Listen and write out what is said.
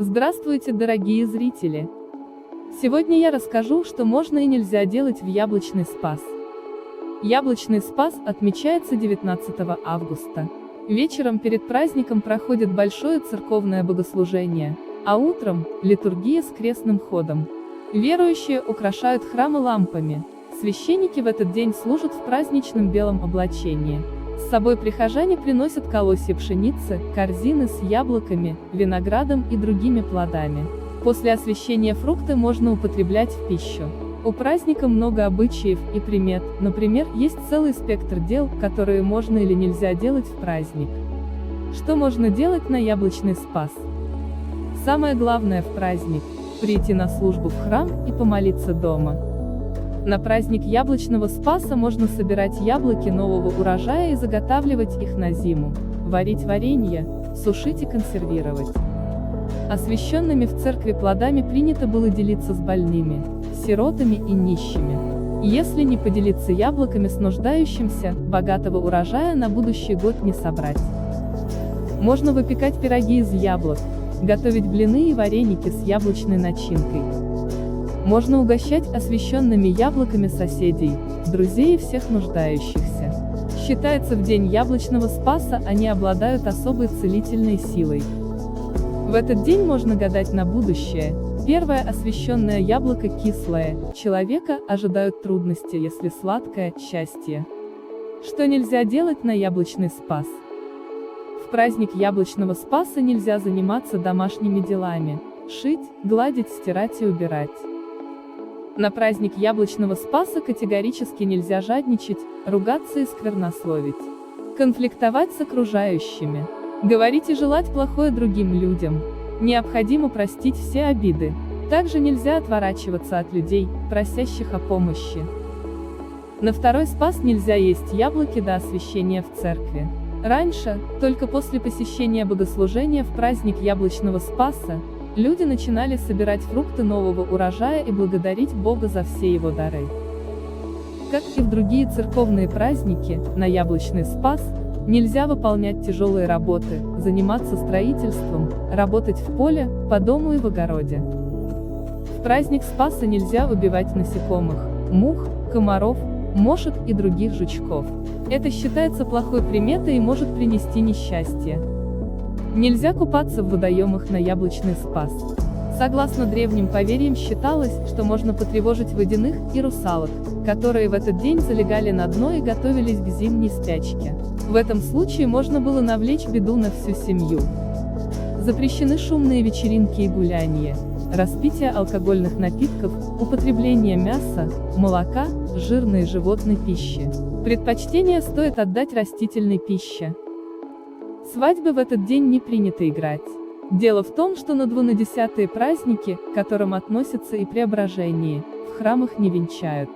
Здравствуйте, дорогие зрители! Сегодня я расскажу, что можно и нельзя делать в Яблочный Спас. Яблочный Спас отмечается 19 августа. Вечером перед праздником проходит большое церковное богослужение, а утром – литургия с крестным ходом. Верующие украшают храмы лампами. Священники в этот день служат в праздничном белом облачении. С собой прихожане приносят колосья пшеницы, корзины с яблоками, виноградом и другими плодами. После освящения фрукты можно употреблять в пищу. У праздника много обычаев и примет, например, есть целый спектр дел, которые можно или нельзя делать в праздник. Что можно делать на Яблочный Спас? Самое главное в праздник – прийти на службу в храм и помолиться дома. На праздник Яблочного Спаса можно собирать яблоки нового урожая и заготавливать их на зиму, варить варенье, сушить и консервировать. Освященными в церкви плодами принято было делиться с больными, сиротами и нищими. Если не поделиться яблоками с нуждающимся, богатого урожая на будущий год не собрать. Можно выпекать пироги из яблок, готовить блины и вареники с яблочной начинкой. Можно угощать освященными яблоками соседей, друзей и всех нуждающихся. Считается, в день Яблочного Спаса они обладают особой целительной силой. В этот день можно гадать на будущее. Первое освященное яблоко кислое, человека ожидают трудности, если сладкое – счастье. Что нельзя делать на Яблочный Спас? В праздник Яблочного Спаса нельзя заниматься домашними делами – шить, гладить, стирать и убирать. На праздник Яблочного Спаса категорически нельзя жадничать, ругаться и сквернословить. Конфликтовать с окружающими. Говорить и желать плохое другим людям. Необходимо простить все обиды. Также нельзя отворачиваться от людей, просящих о помощи. На второй Спас нельзя есть яблоки до освящения в церкви. Раньше, только после посещения богослужения в праздник Яблочного Спаса, люди начинали собирать фрукты нового урожая и благодарить Бога за все его дары. Как и в другие церковные праздники, на Яблочный Спас нельзя выполнять тяжелые работы, заниматься строительством, работать в поле, по дому и в огороде. В праздник Спаса нельзя убивать насекомых, мух, комаров, мошек и других жучков. Это считается плохой приметой и может принести несчастье. Нельзя купаться в водоемах на Яблочный Спас. Согласно древним поверьям считалось, что можно потревожить водяных и русалок, которые в этот день залегали на дно и готовились к зимней спячке. В этом случае можно было навлечь беду на всю семью. Запрещены шумные вечеринки и гуляния, распитие алкогольных напитков, употребление мяса, молока, жирной животной пищи. Предпочтение стоит отдать растительной пище. Свадьбы в этот день не принято играть. Дело в том, что на 12-е праздники, к которым относятся и преображение, в храмах не венчают.